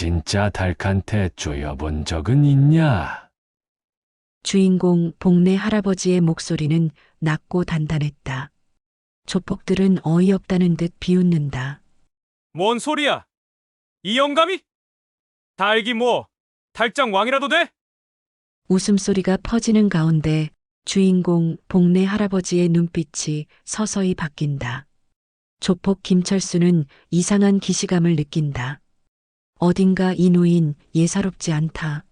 진짜 닭한테 쪼여본 적은 있냐? 주인공 복내 할아버지의 목소리는 낮고 단단했다. 조폭들은 어이없다는 듯 비웃는다. 뭔 소리야? 이 영감이? 달기 뭐, 달장 왕이라도 돼? 웃음소리가 퍼지는 가운데 주인공 복내 할아버지의 눈빛이 서서히 바뀐다. 조폭 김철수는 이상한 기시감을 느낀다. 어딘가 이 노인 예사롭지 않다.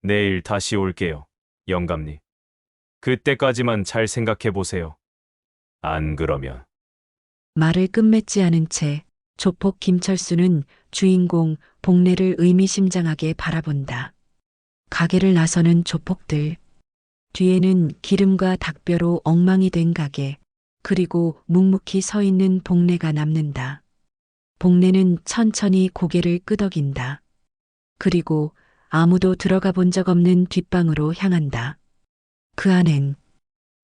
내일 다시 올게요, 영감님. 그때까지만 잘 생각해 보세요. 안 그러면 말을 끝맺지 않은 채 조폭 김철수는 주인공 복내를 의미심장하게 바라본다. 가게를 나서는 조폭들. 뒤에는 기름과 닭뼈로 엉망이 된 가게, 그리고 묵묵히 서 있는 복내가 남는다. 복내는 천천히 고개를 끄덕인다. 그리고 아무도 들어가 본 적 없는 뒷방으로 향한다. 그 안엔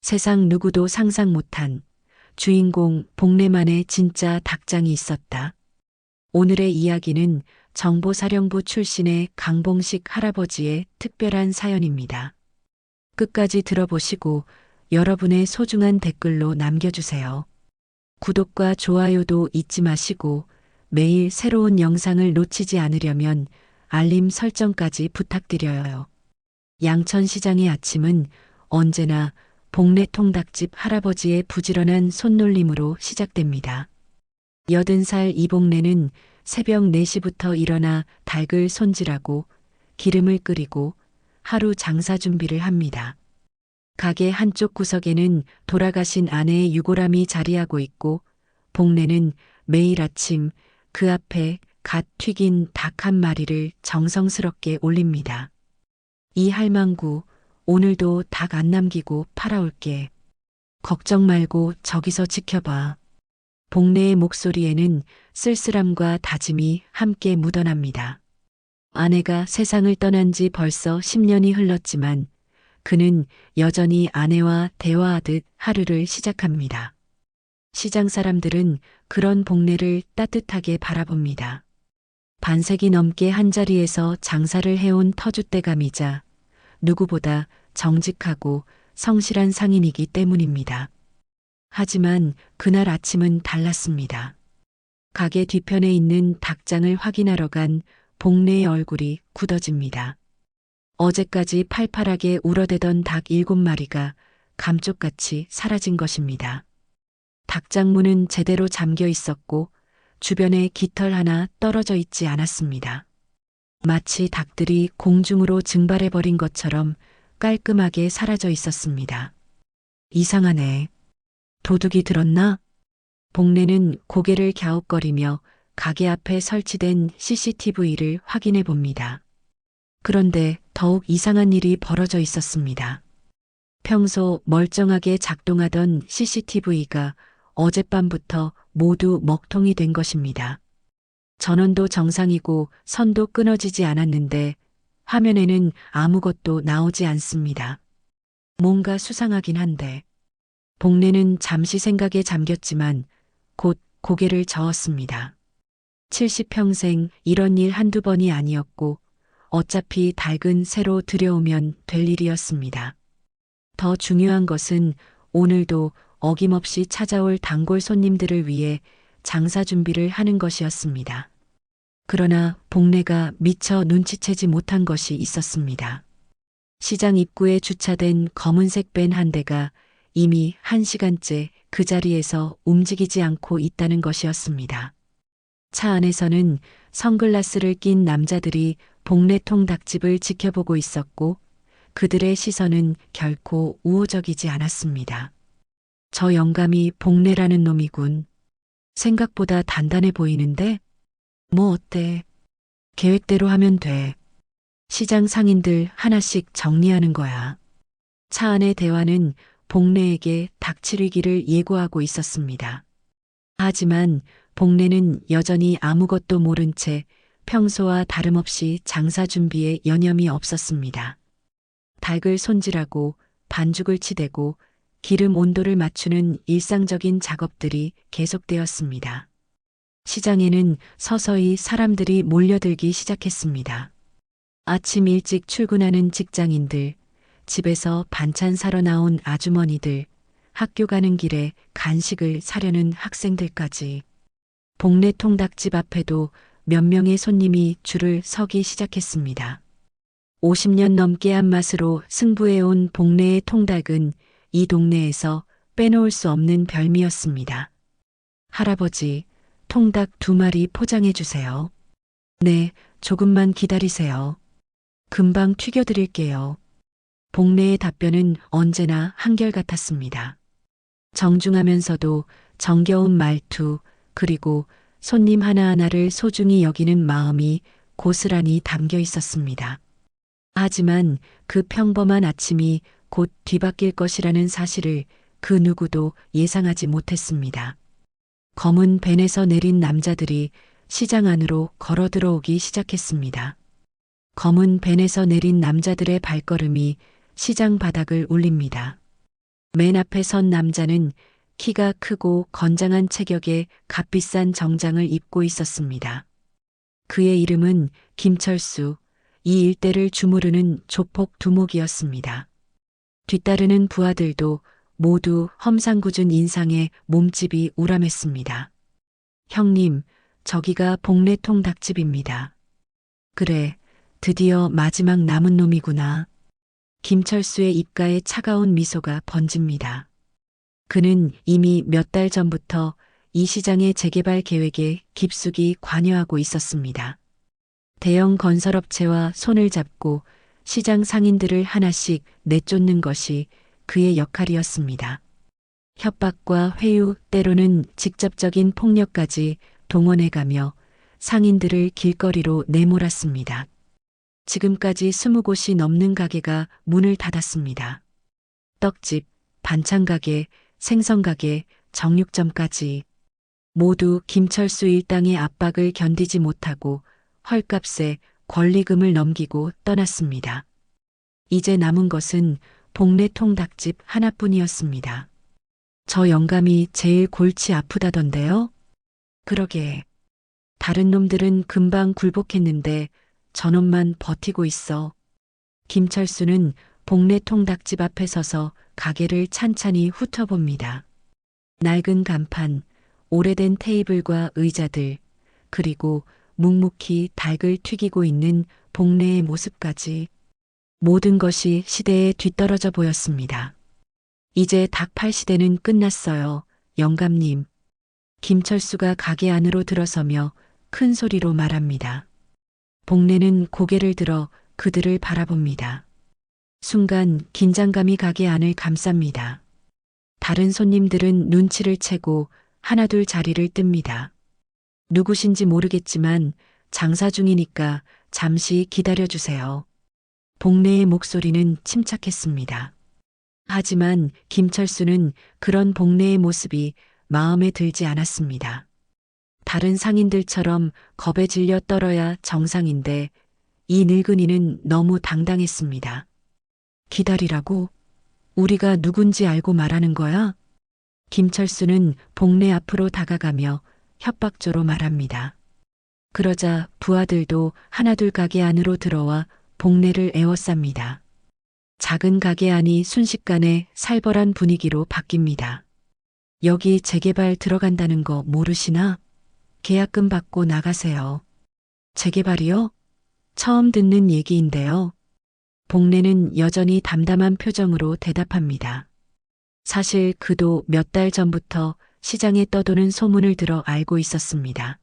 세상 누구도 상상 못한 주인공 복내만의 진짜 닭장이 있었다. 오늘의 이야기는 정보사령부 출신의 강봉식 할아버지의 특별한 사연입니다. 끝까지 들어보시고 여러분의 소중한 댓글로 남겨주세요. 구독과 좋아요도 잊지 마시고 매일 새로운 영상을 놓치지 않으려면 알림 설정까지 부탁드려요. 양천시장의 아침은 언제나 복내 통닭집 할아버지의 부지런한 손놀림으로 시작됩니다. 80살 이복내는 새벽 4시부터 일어나 닭을 손질하고 기름을 끓이고 하루 장사 준비를 합니다. 가게 한쪽 구석에는 돌아가신 아내의 유골함이 자리하고 있고 복내는 매일 아침 그 앞에 갓 튀긴 닭 한 마리를 정성스럽게 올립니다. 이 할망구, 오늘도 닭 안 남기고 팔아올게. 걱정 말고 저기서 지켜봐. 복내의 목소리에는 쓸쓸함과 다짐이 함께 묻어납니다. 아내가 세상을 떠난 지 벌써 10년이 흘렀지만 그는 여전히 아내와 대화하듯 하루를 시작합니다. 시장 사람들은 그런 복내를 따뜻하게 바라봅니다. 반세기 넘게 한자리에서 장사를 해온 터줏대감이자 누구보다 정직하고 성실한 상인이기 때문입니다. 하지만 그날 아침은 달랐습니다. 가게 뒤편에 있는 닭장을 확인하러 간 복내의 얼굴이 굳어집니다. 어제까지 팔팔하게 울어대던 닭 7마리가 감쪽같이 사라진 것입니다. 닭장 문은 제대로 잠겨 있었고 주변에 깃털 하나 떨어져 있지 않았습니다. 마치 닭들이 공중으로 증발해버린 것처럼 깔끔하게 사라져 있었습니다. 이상하네. 도둑이 들었나? 복내는 고개를 갸웃거리며 가게 앞에 설치된 CCTV를 확인해 봅니다. 그런데 더욱 이상한 일이 벌어져 있었습니다. 평소 멀쩡하게 작동하던 CCTV가 어젯밤부터 모두 먹통이 된 것입니다. 전원도 정상이고 선도 끊어지지 않았는데 화면에는 아무것도 나오지 않습니다. 뭔가 수상하긴 한데 복내는 잠시 생각에 잠겼지만 곧 고개를 저었습니다. 70평생 이런 일 한두 번이 아니었고 어차피 닭은 새로 들여오면 될 일이었습니다. 더 중요한 것은 오늘도 어김없이 찾아올 단골 손님들을 위해 장사 준비를 하는 것이었습니다. 그러나 복내가 미처 눈치채지 못한 것이 있었습니다. 시장 입구에 주차된 검은색 밴 한 대가 이미 1시간째 그 자리에서 움직이지 않고 있다는 것이었습니다. 차 안에서는 선글라스를 낀 남자들이 복내통 닭집을 지켜보고 있었고 그들의 시선은 결코 우호적이지 않았습니다. 저 영감이 복내라는 놈이군. 생각보다 단단해 보이는데? 뭐 어때? 계획대로 하면 돼. 시장 상인들 하나씩 정리하는 거야. 차 안의 대화는 복내에게 닥칠 위기를 예고하고 있었습니다. 하지만 복내는 여전히 아무것도 모른 채 평소와 다름없이 장사 준비에 여념이 없었습니다. 닭을 손질하고 반죽을 치대고 기름 온도를 맞추는 일상적인 작업들이 계속되었습니다. 시장에는 서서히 사람들이 몰려들기 시작했습니다. 아침 일찍 출근하는 직장인들, 집에서 반찬 사러 나온 아주머니들, 학교 가는 길에 간식을 사려는 학생들까지. 복례 통닭집 앞에도 몇 명의 손님이 줄을 서기 시작했습니다. 50년 넘게 한 맛으로 승부해온 복례의 통닭은 이 동네에서 빼놓을 수 없는 별미였습니다. 할아버지, 통닭 2마리 포장해 주세요. 네, 조금만 기다리세요. 금방 튀겨드릴게요. 복례의 답변은 언제나 한결같았습니다. 정중하면서도 정겨운 말투, 그리고 손님 하나하나를 소중히 여기는 마음이 고스란히 담겨 있었습니다. 하지만 그 평범한 아침이 곧 뒤바뀔 것이라는 사실을 그 누구도 예상하지 못했습니다. 검은 벤에서 내린 남자들이 시장 안으로 걸어 들어오기 시작했습니다. 검은 벤에서 내린 남자들의 발걸음이 시장 바닥을 울립니다. 맨 앞에 선 남자는 키가 크고 건장한 체격에 값비싼 정장을 입고 있었습니다. 그의 이름은 김철수, 이 일대를 주무르는 조폭 두목이었습니다. 뒤따르는 부하들도 모두 험상궂은 인상에 몸집이 우람했습니다. 형님, 저기가 복례통 닭집입니다. 그래, 드디어 마지막 남은 놈이구나. 김철수의 입가에 차가운 미소가 번집니다. 그는 이미 몇 달 전부터 이 시장의 재개발 계획에 깊숙이 관여하고 있었습니다. 대형 건설업체와 손을 잡고 시장 상인들을 하나씩 내쫓는 것이 그의 역할이었습니다. 협박과 회유, 때로는 직접적인 폭력까지 동원해가며 상인들을 길거리로 내몰았습니다. 지금까지 20곳이 넘는 가게가 문을 닫았습니다. 떡집, 반찬가게, 생선가게, 정육점까지 모두 김철수 일당의 압박을 견디지 못하고 헐값에 권리금을 넘기고 떠났습니다. 이제 남은 것은 복례통 닭집 하나뿐이었습니다. 저 영감이 제일 골치 아프다던데요? 그러게. 다른 놈들은 금방 굴복했는데 저놈만 버티고 있어. 김철수는 복례통 닭집 앞에 서서 가게를 찬찬히 훑어봅니다. 낡은 간판, 오래된 테이블과 의자들, 그리고 묵묵히 닭을 튀기고 있는 복례의 모습까지 모든 것이 시대에 뒤떨어져 보였습니다. 이제 닭 팔 시대는 끝났어요, 영감님. 김철수가 가게 안으로 들어서며 큰 소리로 말합니다. 복례는 고개를 들어 그들을 바라봅니다. 순간 긴장감이 가게 안을 감쌉니다. 다른 손님들은 눈치를 채고 하나둘 자리를 뜹니다. 누구신지 모르겠지만 장사 중이니까 잠시 기다려주세요. 복례의 목소리는 침착했습니다. 하지만 김철수는 그런 복례의 모습이 마음에 들지 않았습니다. 다른 상인들처럼 겁에 질려 떨어야 정상인데 이 늙은이는 너무 당당했습니다. 기다리라고? 우리가 누군지 알고 말하는 거야? 김철수는 복례 앞으로 다가가며 협박조로 말합니다. 그러자 부하들도 하나둘 가게 안으로 들어와 복례를 에워쌉니다. 작은 가게 안이 순식간에 살벌한 분위기로 바뀝니다. 여기 재개발 들어간다는 거 모르시나? 계약금 받고 나가세요. 재개발이요? 처음 듣는 얘기인데요. 복례는 여전히 담담한 표정으로 대답합니다. 사실 그도 몇 달 전부터 시장에 떠도는 소문을 들어 알고 있었습니다.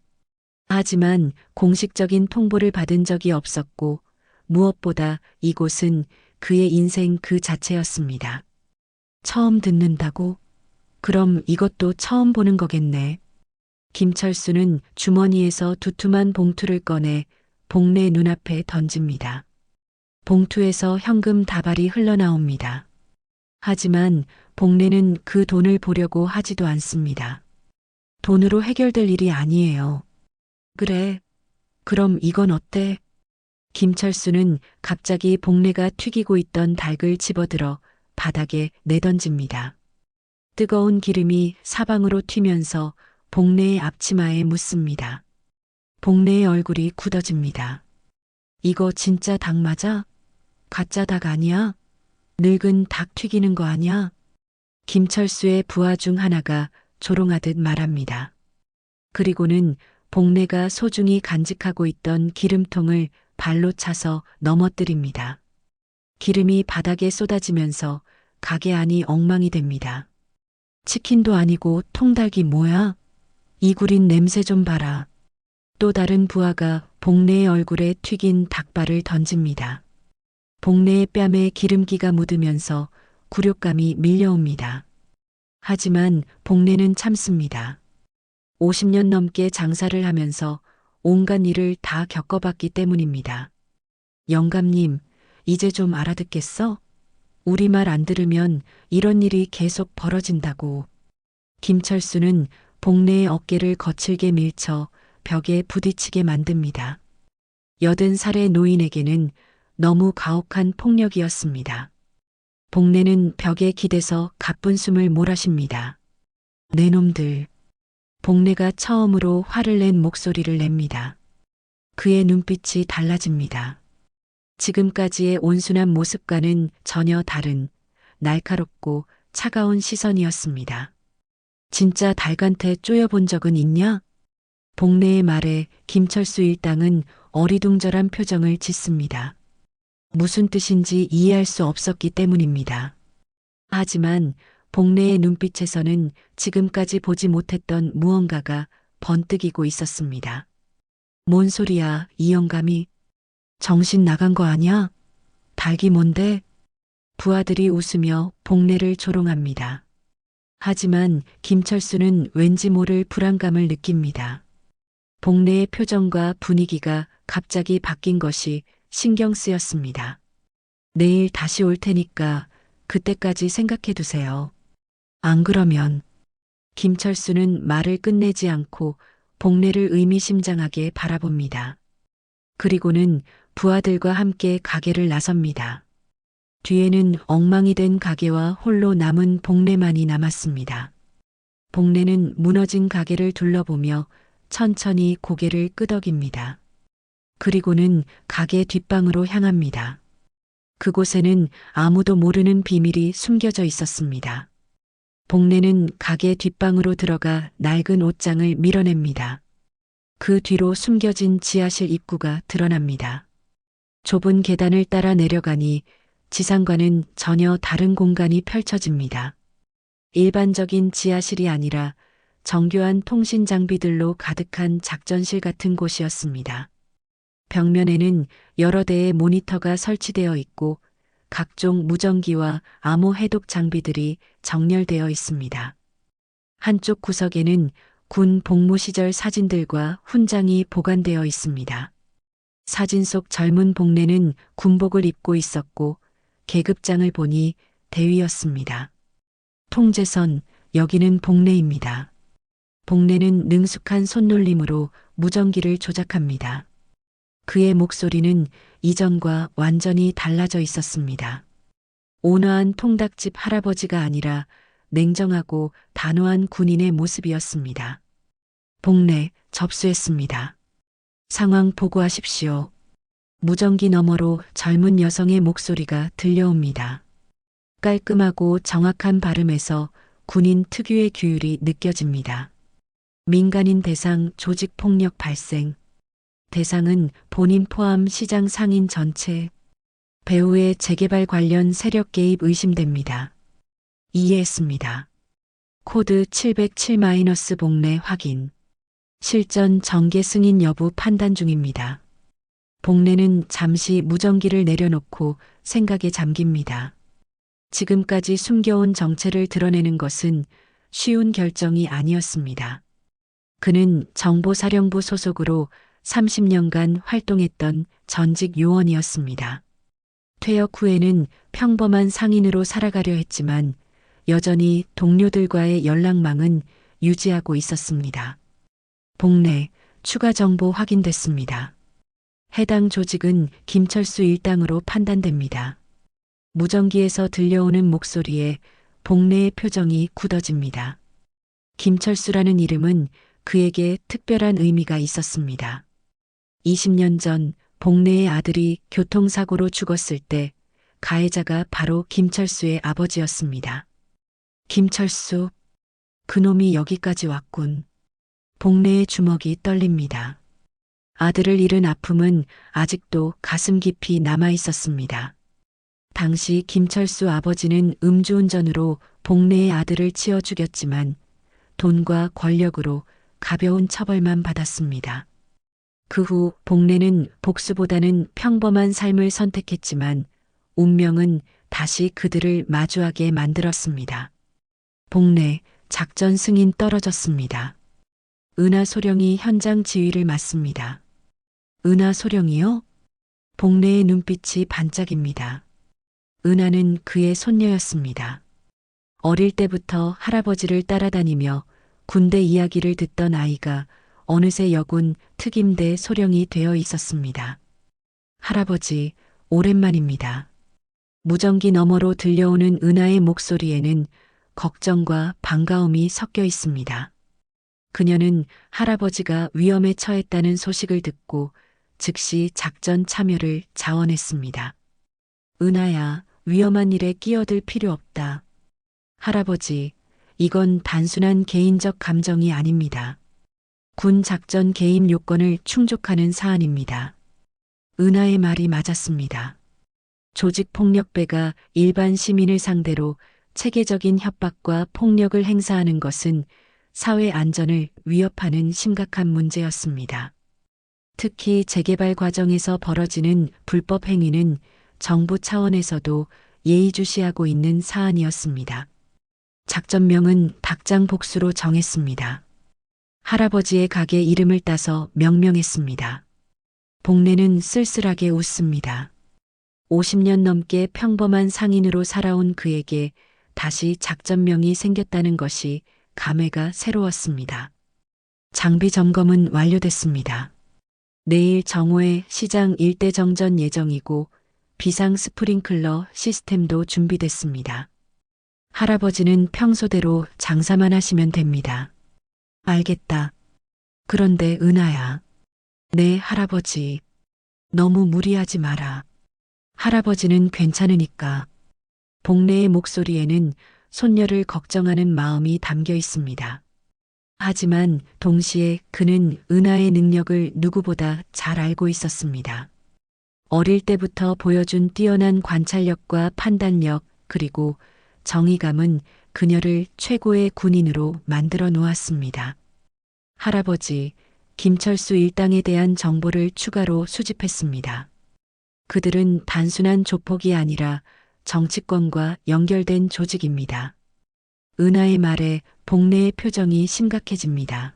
하지만 공식적인 통보를 받은 적이 없었고 무엇보다 이곳은 그의 인생 그 자체였습니다. 처음 듣는다고? 그럼 이것도 처음 보는 거겠네. 김철수는 주머니에서 두툼한 봉투를 꺼내 복례 눈앞에 던집니다. 봉투에서 현금 다발이 흘러나옵니다. 하지만 복례는 그 돈을 보려고 하지도 않습니다. 돈으로 해결될 일이 아니에요. 그래, 그럼 이건 어때? 김철수는 갑자기 복례가 튀기고 있던 닭을 집어들어 바닥에 내던집니다. 뜨거운 기름이 사방으로 튀면서 복래의 앞치마에 묻습니다. 복래의 얼굴이 굳어집니다. 이거 진짜 닭 맞아? 가짜 닭 아니야? 늙은 닭 튀기는 거 아니야? 김철수의 부하 중 하나가 조롱하듯 말합니다. 그리고는 복래가 소중히 간직하고 있던 기름통을 발로 차서 넘어뜨립니다. 기름이 바닥에 쏟아지면서 가게 안이 엉망이 됩니다. 치킨도 아니고 통닭이 뭐야? 이 구린 냄새 좀 봐라. 또 다른 부하가 복래의 얼굴에 튀긴 닭발을 던집니다. 복래의 뺨에 기름기가 묻으면서 굴욕감이 밀려옵니다. 하지만 복래는 참습니다. 50년 넘게 장사를 하면서 온갖 일을 다 겪어봤기 때문입니다. 영감님, 이제 좀 알아듣겠어? 우리 말 안 들으면 이런 일이 계속 벌어진다고. 김철수는 복래의 어깨를 거칠게 밀쳐 벽에 부딪히게 만듭니다. 80살의 노인에게는 너무 가혹한 폭력이었습니다. 복래는 벽에 기대서 가쁜 숨을 몰아쉽니다. 내 놈들. 복래가 처음으로 화를 낸 목소리를 냅니다. 그의 눈빛이 달라집니다. 지금까지의 온순한 모습과는 전혀 다른 날카롭고 차가운 시선이었습니다. 진짜 닭한테 쪼여본 적은 있냐? 복래의 말에 김철수 일당은 어리둥절한 표정을 짓습니다. 무슨 뜻인지 이해할 수 없었기 때문입니다. 하지만 복래의 눈빛에서는 지금까지 보지 못했던 무언가가 번뜩이고 있었습니다. 뭔 소리야, 이 영감이? 정신 나간 거 아냐? 닭이 뭔데? 부하들이 웃으며 복래를 조롱합니다. 하지만 김철수는 왠지 모를 불안감을 느낍니다. 복래의 표정과 분위기가 갑자기 바뀐 것이 신경 쓰였습니다. 내일 다시 올 테니까 그때까지 생각해 두세요. 안 그러면. 김철수는 말을 끝내지 않고 복래를 의미심장하게 바라봅니다. 그리고는 부하들과 함께 가게를 나섭니다. 뒤에는 엉망이 된 가게와 홀로 남은 복래만이 남았습니다. 복래는 무너진 가게를 둘러보며 천천히 고개를 끄덕입니다. 그리고는 가게 뒷방으로 향합니다. 그곳에는 아무도 모르는 비밀이 숨겨져 있었습니다. 복래는 가게 뒷방으로 들어가 낡은 옷장을 밀어냅니다. 그 뒤로 숨겨진 지하실 입구가 드러납니다. 좁은 계단을 따라 내려가니 지상과는 전혀 다른 공간이 펼쳐집니다. 일반적인 지하실이 아니라 정교한 통신 장비들로 가득한 작전실 같은 곳이었습니다. 벽면에는 여러 대의 모니터가 설치되어 있고 각종 무전기와 암호 해독 장비들이 정렬되어 있습니다. 한쪽 구석에는 군 복무 시절 사진들과 훈장이 보관되어 있습니다. 사진 속 젊은 복래는 군복을 입고 있었고 계급장을 보니 대위였습니다. 통제선, 여기는 복래입니다. 복래는 능숙한 손놀림으로 무전기를 조작합니다. 그의 목소리는 이전과 완전히 달라져 있었습니다. 온화한 통닭집 할아버지가 아니라 냉정하고 단호한 군인의 모습이었습니다. 복래, 접수했습니다. 상황 보고하십시오. 무전기 너머로 젊은 여성의 목소리가 들려옵니다. 깔끔하고 정확한 발음에서 군인 특유의 규율이 느껴집니다. 민간인 대상 조직 폭력 발생. 대상은 본인 포함 시장 상인 전체. 배우의 재개발 관련 세력 개입 의심됩니다. 이해했습니다. 코드 707- 복래 확인. 실전 정계 승인 여부 판단 중입니다. 복래는 잠시 무전기를 내려놓고 생각에 잠깁니다. 지금까지 숨겨온 정체를 드러내는 것은 쉬운 결정이 아니었습니다. 그는 정보사령부 소속으로 30년간 활동했던 전직 요원이었습니다. 퇴역 후에는 평범한 상인으로 살아가려 했지만 여전히 동료들과의 연락망은 유지하고 있었습니다. 복래, 추가 정보 확인됐습니다. 해당 조직은 김철수 일당으로 판단됩니다. 무전기에서 들려오는 목소리에 복래의 표정이 굳어집니다. 김철수라는 이름은 그에게 특별한 의미가 있었습니다. 20년 전 복내의 아들이 교통사고로 죽었을 때 가해자가 바로 김철수의 아버지였습니다. 김철수, 그놈이 여기까지 왔군. 복내의 주먹이 떨립니다. 아들을 잃은 아픔은 아직도 가슴 깊이 남아 있었습니다. 당시 김철수 아버지는 음주운전으로 복내의 아들을 치어 죽였지만 돈과 권력으로 가벼운 처벌만 받았습니다. 그 후 복내는 복수보다는 평범한 삶을 선택했지만 운명은 다시 그들을 마주하게 만들었습니다. 복내, 작전 승인 떨어졌습니다. 은하 소령이 현장 지휘를 맡습니다. 은하 소령이요? 복내의 눈빛이 반짝입니다. 은하는 그의 손녀였습니다. 어릴 때부터 할아버지를 따라다니며 군대 이야기를 듣던 아이가 어느새 여군 특임대 소령이 되어 있었습니다. 할아버지, 오랜만입니다. 무전기 너머로 들려오는 은하의 목소리에는 걱정과 반가움이 섞여 있습니다. 그녀는 할아버지가 위험에 처했다는 소식을 듣고 즉시 작전 참여를 자원했습니다. 은하야, 위험한 일에 끼어들 필요 없다. 할아버지, 이건 단순한 개인적 감정이 아닙니다. 군 작전 개입 요건을 충족하는 사안입니다. 은하의 말이 맞았습니다. 조직폭력배가 일반 시민을 상대로 체계적인 협박과 폭력을 행사하는 것은 사회 안전을 위협하는 심각한 문제였습니다. 특히 재개발 과정에서 벌어지는 불법 행위는 정부 차원에서도 예의주시하고 있는 사안이었습니다. 작전명은 닭장 복수로 정했습니다. 할아버지의 가게 이름을 따서 명명했습니다. 복내는 쓸쓸하게 웃습니다. 50년 넘게 평범한 상인으로 살아온 그에게 다시 작전명이 생겼다는 것이 감회가 새로웠습니다. 장비 점검은 완료됐습니다. 내일 정오에 시장 일대 정전 예정이고 비상 스프링클러 시스템도 준비됐습니다. 할아버지는 평소대로 장사만 하시면 됩니다. 알겠다. 그런데 은하야. 네, 할아버지. 너무 무리하지 마라. 할아버지는 괜찮으니까. 복내의 목소리에는 손녀를 걱정하는 마음이 담겨 있습니다. 하지만 동시에 그는 은하의 능력을 누구보다 잘 알고 있었습니다. 어릴 때부터 보여준 뛰어난 관찰력과 판단력 그리고 정의감은 그녀를 최고의 군인으로 만들어 놓았습니다. 할아버지, 김철수 일당에 대한 정보를 추가로 수집했습니다. 그들은 단순한 조폭이 아니라 정치권과 연결된 조직입니다. 은하의 말에 복내의 표정이 심각해집니다.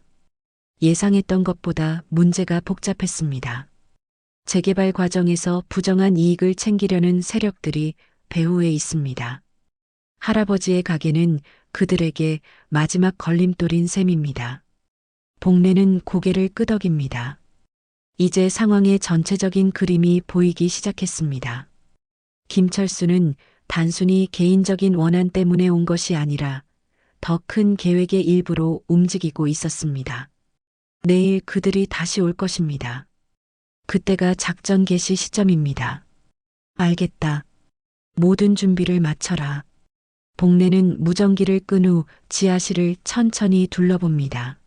예상했던 것보다 문제가 복잡했습니다. 재개발 과정에서 부정한 이익을 챙기려는 세력들이 배후에 있습니다. 할아버지의 가게는 그들에게 마지막 걸림돌인 셈입니다. 복내는 고개를 끄덕입니다. 이제 상황의 전체적인 그림이 보이기 시작했습니다. 김철수는 단순히 개인적인 원한 때문에 온 것이 아니라 더 큰 계획의 일부로 움직이고 있었습니다. 내일 그들이 다시 올 것입니다. 그때가 작전 개시 시점입니다. 알겠다. 모든 준비를 마쳐라. 복내는 무전기를 끈 후 지하실을 천천히 둘러봅니다.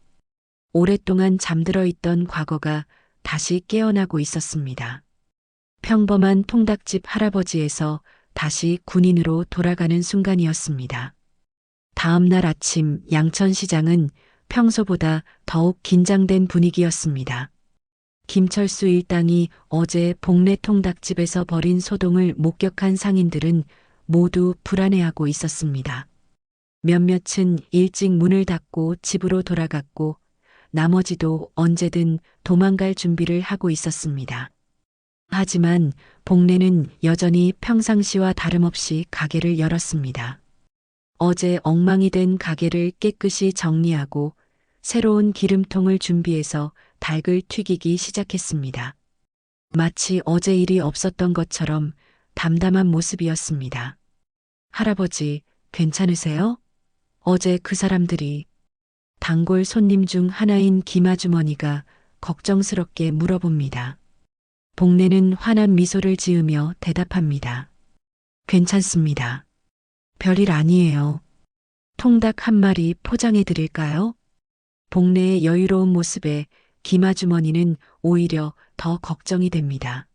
오랫동안 잠들어 있던 과거가 다시 깨어나고 있었습니다. 평범한 통닭집 할아버지에서 다시 군인으로 돌아가는 순간이었습니다. 다음 날 아침 양천시장은 평소보다 더욱 긴장된 분위기였습니다. 김철수 일당이 어제 복내 통닭집에서 벌인 소동을 목격한 상인들은 모두 불안해하고 있었습니다. 몇몇은 일찍 문을 닫고 집으로 돌아갔고 나머지도 언제든 도망갈 준비를 하고 있었습니다. 하지만 복내는 여전히 평상시와 다름없이 가게를 열었습니다. 어제 엉망이 된 가게를 깨끗이 정리하고 새로운 기름통을 준비해서 닭을 튀기기 시작했습니다. 마치 어제 일이 없었던 것처럼 담담한 모습이었습니다. 할아버지, 괜찮으세요? 어제 그 사람들이 단골 손님 중 하나인 김아주머니가 걱정스럽게 물어봅니다. 복례는 환한 미소를 지으며 대답합니다. 괜찮습니다. 별일 아니에요. 통닭 한 마리 포장해 드릴까요? 복례의 여유로운 모습에 김아주머니는 오히려 더 걱정이 됩니다.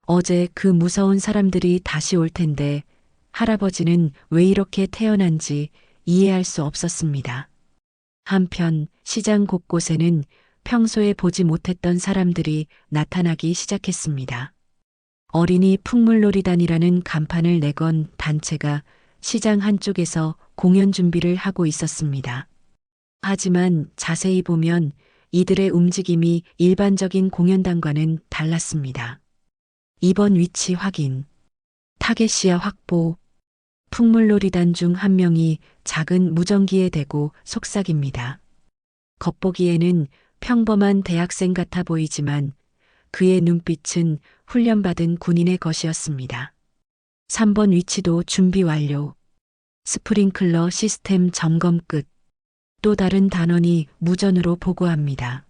어제 그 무서운 사람들이 다시 올 텐데 할아버지는 왜 이렇게 태어난지 이해할 수 없었습니다. 한편 시장 곳곳에는 평소에 보지 못했던 사람들이 나타나기 시작했습니다. 어린이 풍물놀이단이라는 간판을 내건 단체가 시장 한쪽에서 공연 준비를 하고 있었습니다. 하지만 자세히 보면 이들의 움직임이 일반적인 공연단과는 달랐습니다. 2번 위치 확인, 타겟 시야 확보, 풍물놀이단 중 한 명이 작은 무전기에 대고 속삭입니다. 겉보기에는 평범한 대학생 같아 보이지만 그의 눈빛은 훈련받은 군인의 것이었습니다. 3번 위치도 준비 완료. 스프링클러 시스템 점검 끝. 또 다른 단원이 무전으로 보고합니다.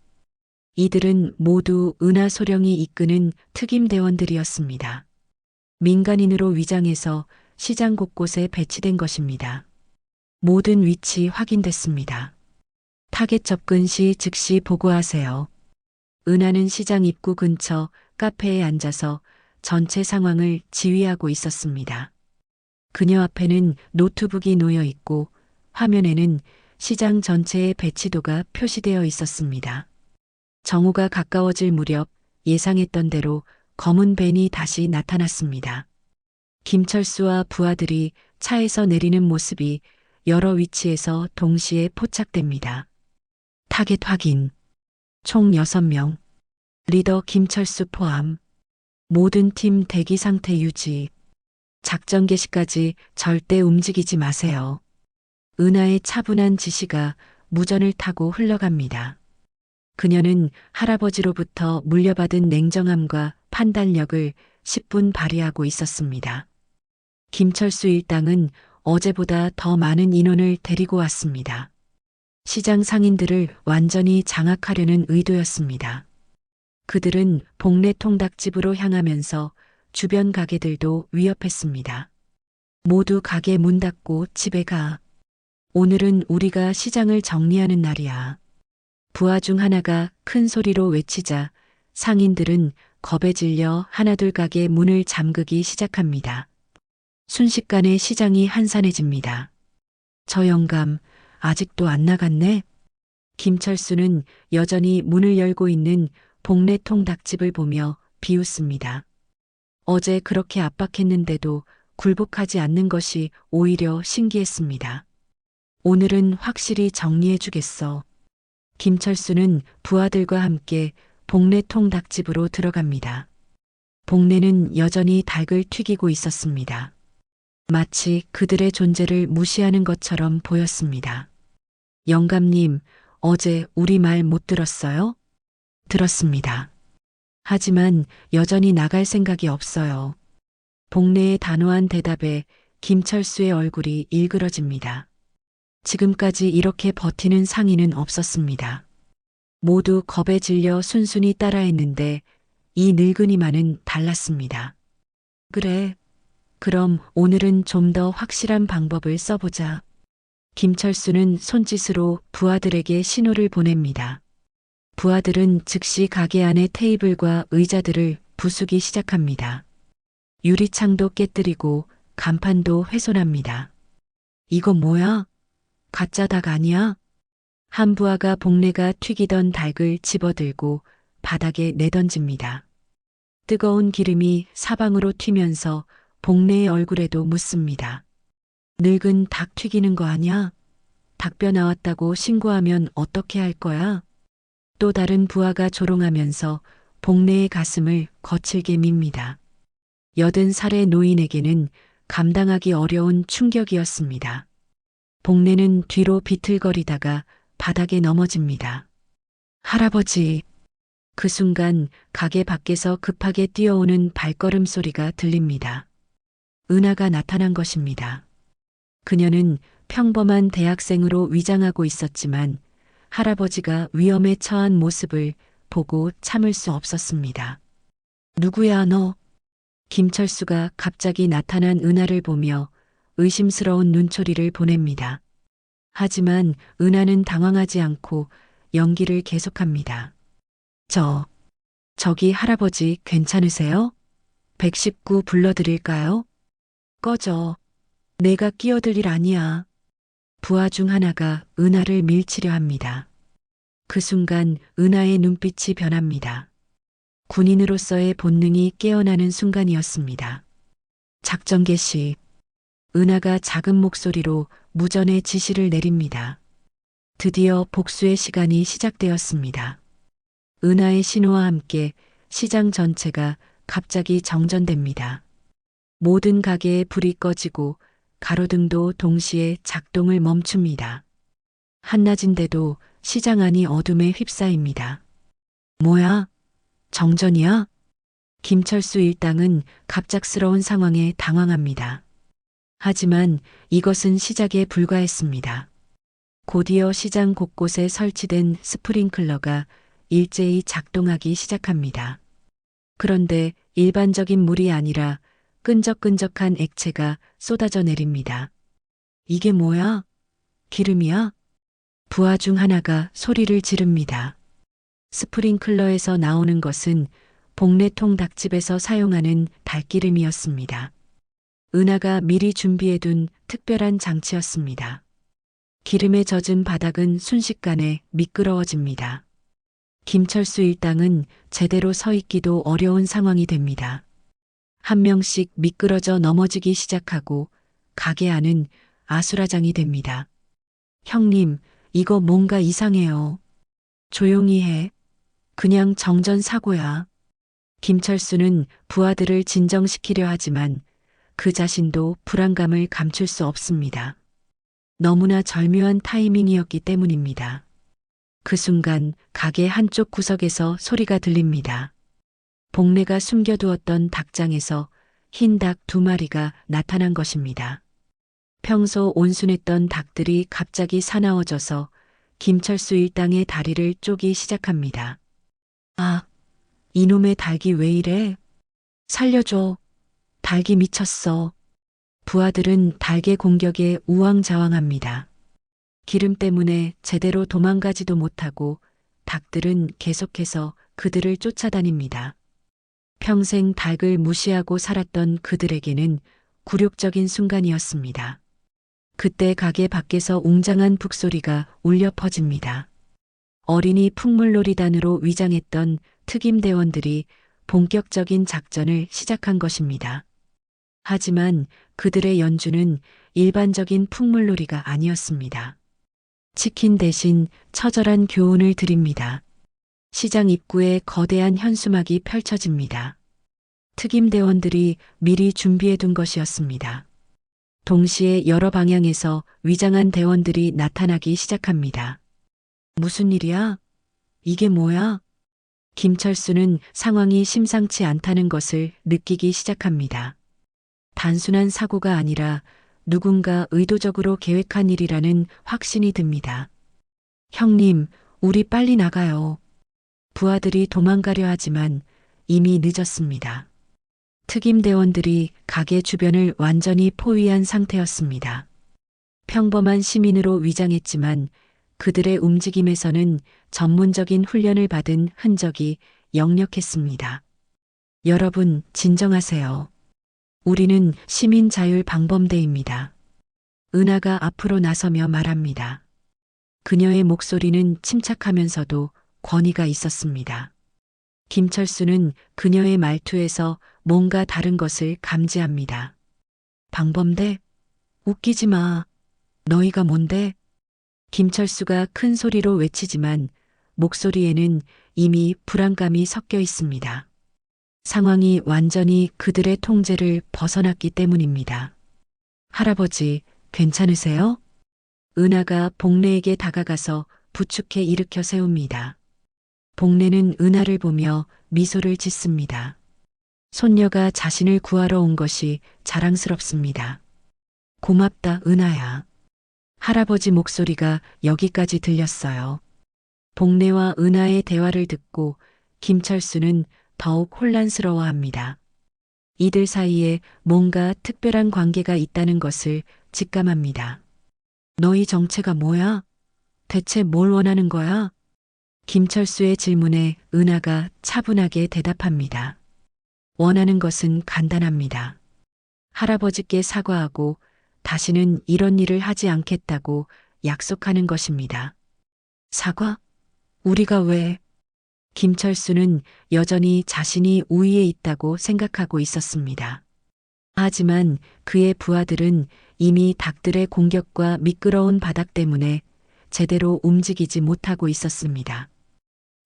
이들은 모두 은하소령이 이끄는 특임대원들이었습니다. 민간인으로 위장해서 시장 곳곳에 배치된 것입니다. 모든 위치 확인됐습니다. 타겟 접근 시 즉시 보고하세요. 은하는 시장 입구 근처 카페에 앉아서 전체 상황을 지휘하고 있었습니다. 그녀 앞에는 노트북이 놓여 있고 화면에는 시장 전체의 배치도가 표시되어 있었습니다. 정오가 가까워질 무렵 예상했던 대로 검은 밴이 다시 나타났습니다. 김철수와 부하들이 차에서 내리는 모습이 여러 위치에서 동시에 포착됩니다. 타겟 확인. 총 6명. 리더 김철수 포함. 모든 팀 대기 상태 유지. 작전 개시까지 절대 움직이지 마세요. 은하의 차분한 지시가 무전을 타고 흘러갑니다. 그녀는 할아버지로부터 물려받은 냉정함과 판단력을 10분 발휘하고 있었습니다. 김철수 일당은 어제보다 더 많은 인원을 데리고 왔습니다. 시장 상인들을 완전히 장악하려는 의도였습니다. 그들은 복례 통닭집으로 향하면서 주변 가게들도 위협했습니다. 모두 가게 문 닫고 집에 가. 오늘은 우리가 시장을 정리하는 날이야. 부하 중 하나가 큰 소리로 외치자 상인들은 겁에 질려 하나둘 가게 문을 잠그기 시작합니다. 순식간에 시장이 한산해집니다. 저 영감 아직도 안 나갔네? 김철수는 여전히 문을 열고 있는 복례 통닭집을 보며 비웃습니다. 어제 그렇게 압박했는데도 굴복하지 않는 것이 오히려 신기했습니다. 오늘은 확실히 정리해주겠어. 김철수는 부하들과 함께 복례 통닭집으로 들어갑니다. 복례는 여전히 닭을 튀기고 있었습니다. 마치 그들의 존재를 무시하는 것처럼 보였습니다. 영감님, 어제 우리 말 못 들었어요? 들었습니다. 하지만 여전히 나갈 생각이 없어요. 복례의 단호한 대답에 김철수의 얼굴이 일그러집니다. 지금까지 이렇게 버티는 상인은 없었습니다. 모두 겁에 질려 순순히 따라했는데 이 늙은이만은 달랐습니다. 그래, 그럼 오늘은 좀 더 확실한 방법을 써보자. 김철수는 손짓으로 부하들에게 신호를 보냅니다. 부하들은 즉시 가게 안의 테이블과 의자들을 부수기 시작합니다. 유리창도 깨뜨리고 간판도 훼손합니다. 이거 뭐야? 가짜 닭 아니야? 한 부하가 복례가 튀기던 닭을 집어들고 바닥에 내던집니다. 뜨거운 기름이 사방으로 튀면서 복례의 얼굴에도 묻습니다. 늙은 닭 튀기는 거 아니야? 닭뼈 나왔다고 신고하면 어떻게 할 거야? 또 다른 부하가 조롱하면서 복례의 가슴을 거칠게 밉니다. 80살의 노인에게는 감당하기 어려운 충격이었습니다. 복례는 뒤로 비틀거리다가 바닥에 넘어집니다. 할아버지. 그 순간 가게 밖에서 급하게 뛰어오는 발걸음 소리가 들립니다. 은하가 나타난 것입니다. 그녀는 평범한 대학생으로 위장하고 있었지만 할아버지가 위험에 처한 모습을 보고 참을 수 없었습니다. 누구야 너? 김철수가 갑자기 나타난 은하를 보며 의심스러운 눈초리를 보냅니다. 하지만 은하는 당황하지 않고 연기를 계속합니다. 저기 할아버지 괜찮으세요? 119 불러드릴까요? 꺼져. 내가 끼어들 일 아니야. 부하 중 하나가 은하를 밀치려 합니다. 그 순간 은하의 눈빛이 변합니다. 군인으로서의 본능이 깨어나는 순간이었습니다. 작전 개시. 은하가 작은 목소리로 무전의 지시를 내립니다. 드디어 복수의 시간이 시작되었습니다. 은하의 신호와 함께 시장 전체가 갑자기 정전됩니다. 모든 가게에 불이 꺼지고 가로등도 동시에 작동을 멈춥니다. 한낮인데도 시장 안이 어둠에 휩싸입니다. 뭐야? 정전이야? 김철수 일당은 갑작스러운 상황에 당황합니다. 하지만 이것은 시작에 불과했습니다. 곧이어 시장 곳곳에 설치된 스프링클러가 일제히 작동하기 시작합니다. 그런데 일반적인 물이 아니라 끈적끈적한 액체가 쏟아져 내립니다. 이게 뭐야? 기름이야? 부하 중 하나가 소리를 지릅니다. 스프링클러에서 나오는 것은 복례통 닭집에서 사용하는 달기름이었습니다. 은하가 미리 준비해둔 특별한 장치였습니다. 기름에 젖은 바닥은 순식간에 미끄러워집니다. 김철수 일당은 제대로 서 있기도 어려운 상황이 됩니다. 한 명씩 미끄러져 넘어지기 시작하고 가게 안은 아수라장이 됩니다. 형님, 이거 뭔가 이상해요. 조용히 해. 그냥 정전 사고야. 김철수는 부하들을 진정시키려 하지만 그 자신도 불안감을 감출 수 없습니다. 너무나 절묘한 타이밍이었기 때문입니다. 그 순간 가게 한쪽 구석에서 소리가 들립니다. 복례가 숨겨두었던 닭장에서 흰 닭 2마리가 나타난 것입니다. 평소 온순했던 닭들이 갑자기 사나워져서 김철수 일당의 다리를 쪼기 시작합니다. 아, 이놈의 닭이 왜 이래? 살려줘. 닭이 미쳤어. 부하들은 닭의 공격에 우왕좌왕합니다. 기름 때문에 제대로 도망가지도 못하고 닭들은 계속해서 그들을 쫓아다닙니다. 평생 닭을 무시하고 살았던 그들에게는 굴욕적인 순간이었습니다. 그때 가게 밖에서 웅장한 북소리가 울려 퍼집니다. 어린이 풍물놀이단으로 위장했던 특임대원들이 본격적인 작전을 시작한 것입니다. 하지만 그들의 연주는 일반적인 풍물놀이가 아니었습니다. 치킨 대신 처절한 교훈을 드립니다. 시장 입구에 거대한 현수막이 펼쳐집니다. 특임대원들이 미리 준비해둔 것이었습니다. 동시에 여러 방향에서 위장한 대원들이 나타나기 시작합니다. 무슨 일이야? 이게 뭐야? 김철수는 상황이 심상치 않다는 것을 느끼기 시작합니다. 단순한 사고가 아니라 누군가 의도적으로 계획한 일이라는 확신이 듭니다. 형님, 우리 빨리 나가요. 부하들이 도망가려 하지만 이미 늦었습니다. 특임대원들이 가게 주변을 완전히 포위한 상태였습니다. 평범한 시민으로 위장했지만 그들의 움직임에서는 전문적인 훈련을 받은 흔적이 역력했습니다. 여러분, 진정하세요. 우리는 시민자율방범대입니다. 은하가 앞으로 나서며 말합니다. 그녀의 목소리는 침착하면서도 권위가 있었습니다. 김철수는 그녀의 말투에서 뭔가 다른 것을 감지합니다. 방범대? 웃기지 마. 너희가 뭔데? 김철수가 큰 소리로 외치지만 목소리에는 이미 불안감이 섞여 있습니다. 상황이 완전히 그들의 통제를 벗어났기 때문입니다. 할아버지, 괜찮으세요? 은하가 복례에게 다가가서 부축해 일으켜 세웁니다. 복례는 은하를 보며 미소를 짓습니다. 손녀가 자신을 구하러 온 것이 자랑스럽습니다. 고맙다, 은하야. 할아버지 목소리가 여기까지 들렸어요. 복례와 은하의 대화를 듣고 김철수는 더욱 혼란스러워합니다. 이들 사이에 뭔가 특별한 관계가 있다는 것을 직감합니다. 너희 정체가 뭐야? 대체 뭘 원하는 거야? 김철수의 질문에 은하가 차분하게 대답합니다. 원하는 것은 간단합니다. 할아버지께 사과하고 다시는 이런 일을 하지 않겠다고 약속하는 것입니다. 사과? 우리가 왜? 김철수는 여전히 자신이 우위에 있다고 생각하고 있었습니다. 하지만 그의 부하들은 이미 닭들의 공격과 미끄러운 바닥 때문에 제대로 움직이지 못하고 있었습니다.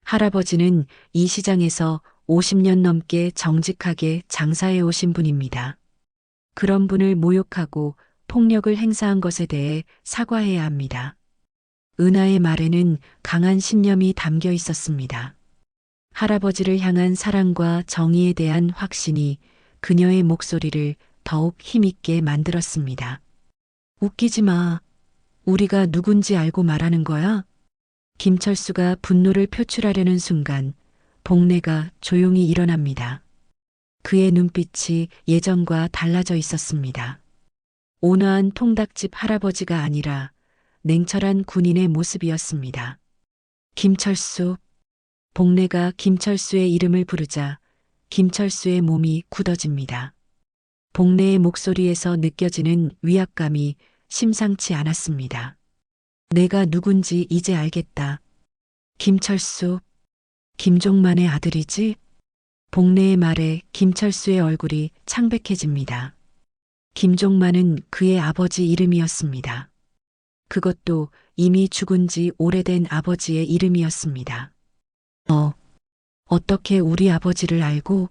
할아버지는 이 시장에서 50년 넘게 정직하게 장사해 오신 분입니다. 그런 분을 모욕하고 폭력을 행사한 것에 대해 사과해야 합니다. 은하의 말에는 강한 신념이 담겨 있었습니다. 할아버지를 향한 사랑과 정의에 대한 확신이 그녀의 목소리를 더욱 힘있게 만들었습니다. 웃기지 마. 우리가 누군지 알고 말하는 거야? 김철수가 분노를 표출하려는 순간 복례가 조용히 일어납니다. 그의 눈빛이 예전과 달라져 있었습니다. 온화한 통닭집 할아버지가 아니라 냉철한 군인의 모습이었습니다. 김철수. 복례가 김철수의 이름을 부르자 김철수의 몸이 굳어집니다. 복례의 목소리에서 느껴지는 위압감이 심상치 않았습니다. 내가 누군지 이제 알겠다. 김철수. 김종만의 아들이지? 복례의 말에 김철수의 얼굴이 창백해집니다. 김종만은 그의 아버지 이름이었습니다. 그것도 이미 죽은 지 오래된 아버지의 이름이었습니다. 어떻게 우리 아버지를 알고?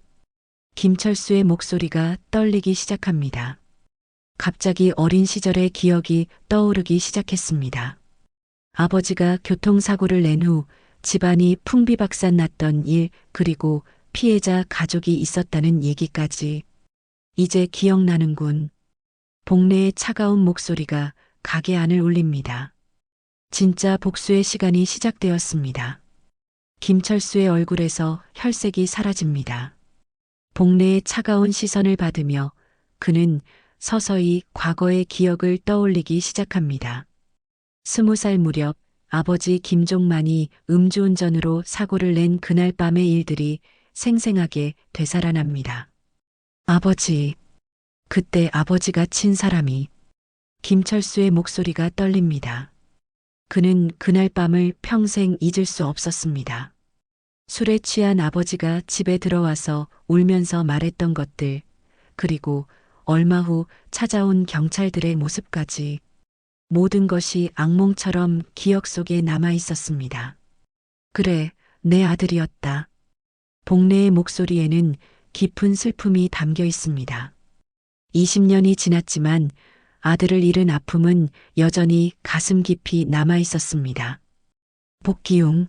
김철수의 목소리가 떨리기 시작합니다. 갑자기 어린 시절의 기억이 떠오르기 시작했습니다. 아버지가 교통사고를 낸 후 집안이 풍비박산 났던 일, 그리고 피해자 가족이 있었다는 얘기까지. 이제 기억나는군. 복례의 차가운 목소리가 가게 안을 울립니다. 진짜 복수의 시간이 시작되었습니다. 김철수의 얼굴에서 혈색이 사라집니다. 복례의 차가운 시선을 받으며 그는 서서히 과거의 기억을 떠올리기 시작합니다. 20살 무렵 아버지 김종만이 음주운전으로 사고를 낸 그날 밤의 일들이 생생하게 되살아납니다. 아버지. 그때 아버지가 친 사람이. 김철수의 목소리가 떨립니다. 그는 그날 밤을 평생 잊을 수 없었습니다. 술에 취한 아버지가 집에 들어와서 울면서 말했던 것들, 그리고 얼마 후 찾아온 경찰들의 모습까지. 모든 것이 악몽처럼 기억 속에 남아 있었습니다. 그래, 내 아들이었다. 복례의 목소리에는 깊은 슬픔이 담겨 있습니다. 20년이 지났지만 아들을 잃은 아픔은 여전히 가슴 깊이 남아 있었습니다. 복기웅,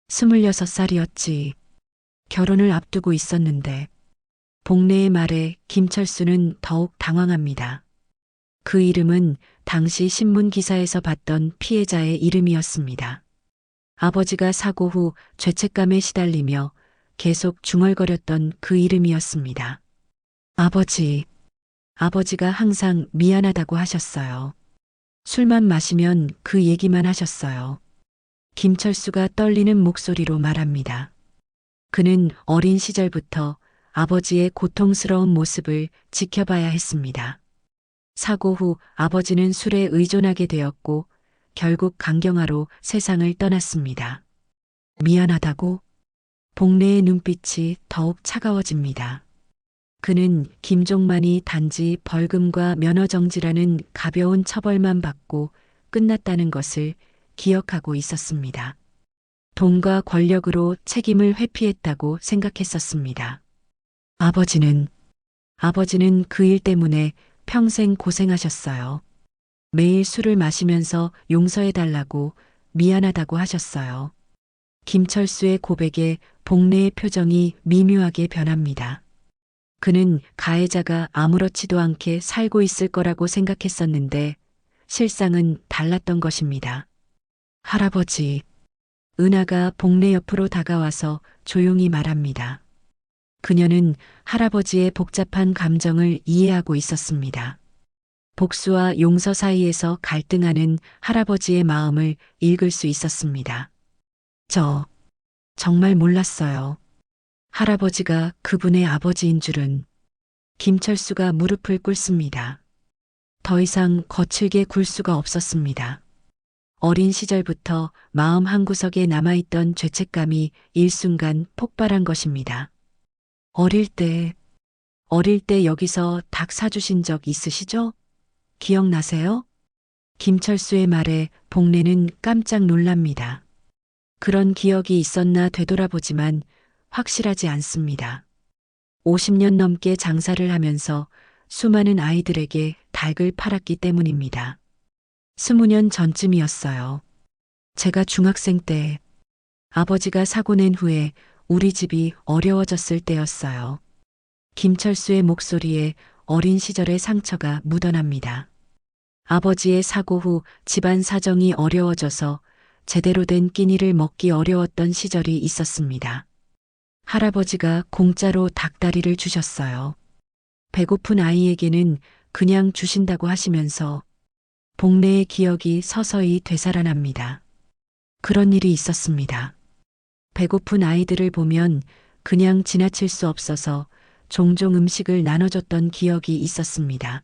26살이었지. 결혼을 앞두고 있었는데. 복례의 말에 김철수는 더욱 당황합니다. 그 이름은 당시 신문 기사에서 봤던 피해자의 이름이었습니다. 아버지가 사고 후 죄책감에 시달리며 계속 중얼거렸던 그 이름이었습니다. 아버지. 아버지가 항상 미안하다고 하셨어요. 술만 마시면 그 얘기만 하셨어요. 김철수가 떨리는 목소리로 말합니다. 그는 어린 시절부터 아버지의 고통스러운 모습을 지켜봐야 했습니다. 사고 후 아버지는 술에 의존하게 되었고 결국 강경화로 세상을 떠났습니다. 미안하다고? 복례의 눈빛이 더욱 차가워집니다. 그는 김종만이 단지 벌금과 면허정지라는 가벼운 처벌만 받고 끝났다는 것을 기억하고 있었습니다. 돈과 권력으로 책임을 회피했다고 생각했었습니다. 아버지는 그 일 때문에 평생 고생하셨어요. 매일 술을 마시면서 용서해달라고 미안하다고 하셨어요. 김철수의 고백에 복례의 표정이 미묘하게 변합니다. 그는 가해자가 아무렇지도 않게 살고 있을 거라고 생각했었는데 실상은 달랐던 것입니다. 할아버지. 은하가 복례 옆으로 다가와서 조용히 말합니다. 그녀는 할아버지의 복잡한 감정을 이해하고 있었습니다. 복수와 용서 사이에서 갈등하는 할아버지의 마음을 읽을 수 있었습니다. 저 정말 몰랐어요. 할아버지가 그분의 아버지인 줄은. 김철수가 무릎을 꿇습니다. 더 이상 거칠게 굴 수가 없었습니다. 어린 시절부터 마음 한구석에 남아있던 죄책감이 일순간 폭발한 것입니다. 어릴 때 여기서 닭 사주신 적 있으시죠? 기억나세요? 김철수의 말에 복례는 깜짝 놀랍니다. 그런 기억이 있었나 되돌아보지만 확실하지 않습니다. 50년 넘게 장사를 하면서 수많은 아이들에게 닭을 팔았기 때문입니다. 20년 전쯤이었어요. 제가 중학생 때 아버지가 사고 낸 후에 우리 집이 어려워졌을 때였어요. 김철수의 목소리에 어린 시절의 상처가 묻어납니다. 아버지의 사고 후 집안 사정이 어려워져서 제대로 된 끼니를 먹기 어려웠던 시절이 있었습니다. 할아버지가 공짜로 닭다리를 주셨어요. 배고픈 아이에게는 그냥 주신다고 하시면서 복례의 기억이 서서히 되살아납니다. 그런 일이 있었습니다. 배고픈 아이들을 보면 그냥 지나칠 수 없어서 종종 음식을 나눠줬던 기억이 있었습니다.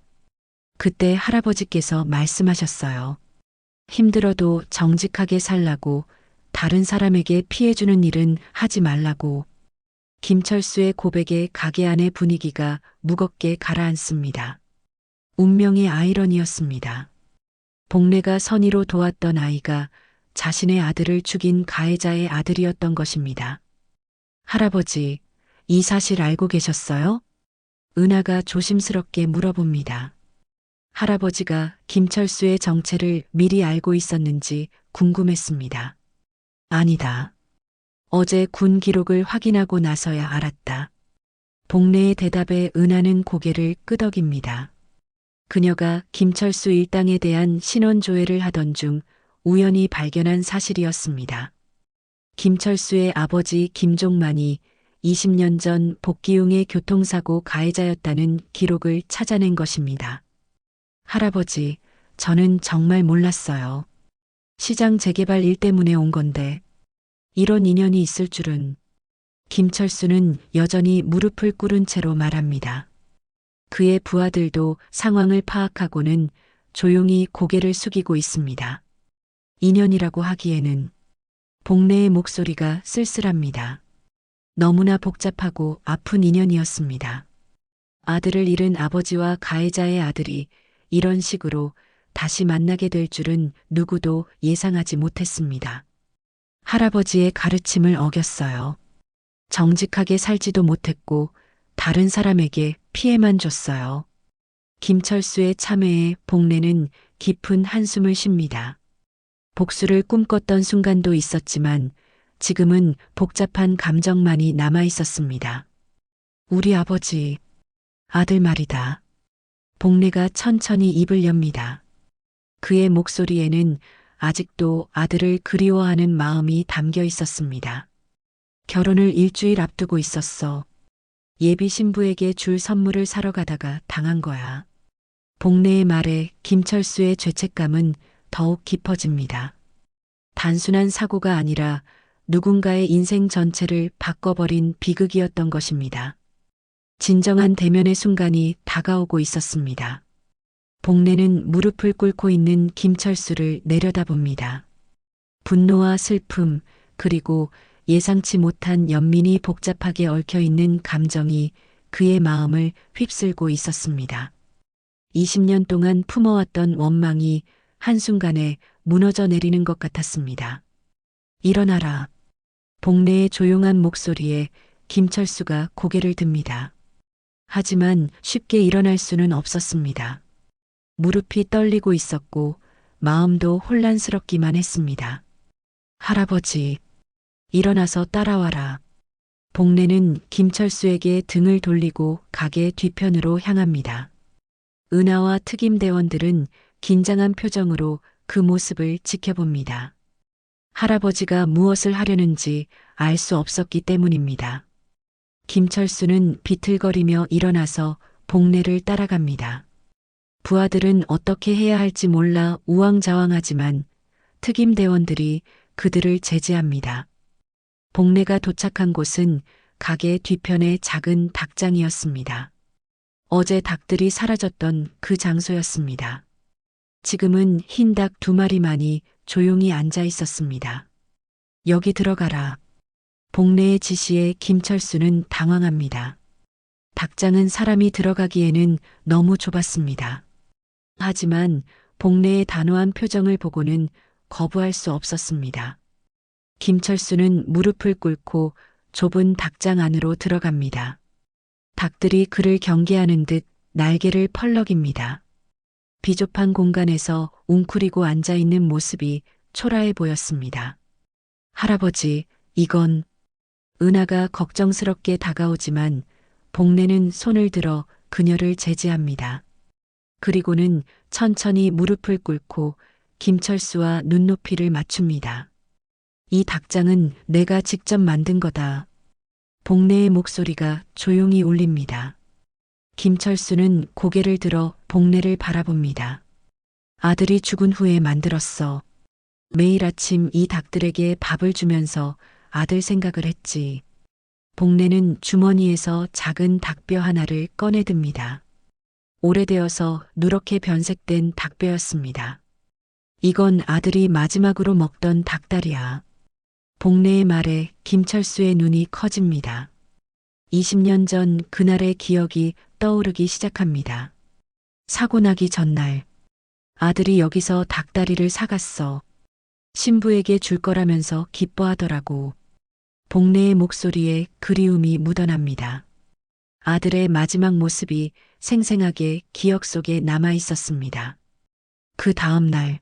그때 할아버지께서 말씀하셨어요. 힘들어도 정직하게 살라고, 다른 사람에게 피해주는 일은 하지 말라고. 김철수의 고백에 가게 안의 분위기가 무겁게 가라앉습니다. 운명의 아이러니였습니다. 복례가 선의로 도왔던 아이가 자신의 아들을 죽인 가해자의 아들이었던 것입니다. 할아버지, 이 사실 알고 계셨어요? 은하가 조심스럽게 물어봅니다. 할아버지가 김철수의 정체를 미리 알고 있었는지 궁금했습니다. 아니다. 어제 군 기록을 확인하고 나서야 알았다. 복례의 대답에 은하는 고개를 끄덕입니다. 그녀가 김철수 일당에 대한 신원조회를 하던 중 우연히 발견한 사실이었습니다. 김철수의 아버지 김종만이 20년 전 복기웅의 교통사고 가해자였다는 기록을 찾아낸 것입니다. 할아버지, 저는 정말 몰랐어요. 시장 재개발 일 때문에 온 건데 이런 인연이 있을 줄은. 김철수는 여전히 무릎을 꿇은 채로 말합니다. 그의 부하들도 상황을 파악하고는 조용히 고개를 숙이고 있습니다. 인연이라고 하기에는. 복례의 목소리가 쓸쓸합니다. 너무나 복잡하고 아픈 인연이었습니다. 아들을 잃은 아버지와 가해자의 아들이 이런 식으로 다시 만나게 될 줄은 누구도 예상하지 못했습니다. 할아버지의 가르침을 어겼어요. 정직하게 살지도 못했고 다른 사람에게 피해만 줬어요. 김철수의 참회에 복례는 깊은 한숨을 쉽니다. 복수를 꿈꿨던 순간도 있었지만 지금은 복잡한 감정만이 남아 있었습니다. 우리 아버지, 아들 말이다. 복례가 천천히 입을 엽니다. 그의 목소리에는 아직도 아들을 그리워하는 마음이 담겨 있었습니다. 결혼을 일주일 앞두고 있었어. 예비 신부에게 줄 선물을 사러 가다가 당한 거야. 복례의 말에 김철수의 죄책감은 더욱 깊어집니다. 단순한 사고가 아니라 누군가의 인생 전체를 바꿔버린 비극이었던 것입니다. 진정한 대면의 순간이 다가오고 있었습니다. 복례는 무릎을 꿇고 있는 김철수를 내려다봅니다. 분노와 슬픔, 그리고 예상치 못한 연민이 복잡하게 얽혀있는 감정이 그의 마음을 휩쓸고 있었습니다. 20년 동안 품어왔던 원망이 한순간에 무너져 내리는 것 같았습니다. 일어나라. 복례의 조용한 목소리에 김철수가 고개를 듭니다. 하지만 쉽게 일어날 수는 없었습니다. 무릎이 떨리고 있었고 마음도 혼란스럽기만 했습니다. 할아버지, 일어나서 따라와라. 복례는 김철수에게 등을 돌리고 가게 뒤편으로 향합니다. 은하와 특임대원들은 긴장한 표정으로 그 모습을 지켜봅니다. 할아버지가 무엇을 하려는지 알 수 없었기 때문입니다. 김철수는 비틀거리며 일어나서 복례를 따라갑니다. 부하들은 어떻게 해야 할지 몰라 우왕좌왕하지만 특임 대원들이 그들을 제지합니다. 복례가 도착한 곳은 가게 뒤편의 작은 닭장이었습니다. 어제 닭들이 사라졌던 그 장소였습니다. 지금은 흰 닭 2마리만이 조용히 앉아 있었습니다. 여기 들어가라. 복례의 지시에 김철수는 당황합니다. 닭장은 사람이 들어가기에는 너무 좁았습니다. 하지만 복례의 단호한 표정을 보고는 거부할 수 없었습니다. 김철수는 무릎을 꿇고 좁은 닭장 안으로 들어갑니다. 닭들이 그를 경계하는 듯 날개를 펄럭입니다. 비좁한 공간에서 웅크리고 앉아있는 모습이 초라해 보였습니다. 할아버지, 이건... 은하가 걱정스럽게 다가오지만 복례는 손을 들어 그녀를 제지합니다. 그리고는 천천히 무릎을 꿇고 김철수와 눈높이를 맞춥니다. 이 닭장은 내가 직접 만든 거다. 복례의 목소리가 조용히 울립니다. 김철수는 고개를 들어 복례를 바라봅니다. 아들이 죽은 후에 만들었어. 매일 아침 이 닭들에게 밥을 주면서 아들 생각을 했지. 복례는 주머니에서 작은 닭뼈 하나를 꺼내듭니다. 오래되어서 누렇게 변색된 닭뼈였습니다. 이건 아들이 마지막으로 먹던 닭다리야. 복례의 말에 김철수의 눈이 커집니다. 20년 전 그날의 기억이 떠오르기 시작합니다. 사고 나기 전날 아들이 여기서 닭다리를 사갔어. 신부에게 줄 거라면서 기뻐하더라고. 복례의 목소리에 그리움이 묻어납니다. 아들의 마지막 모습이 생생하게 기억 속에 남아 있었습니다. 그 다음 날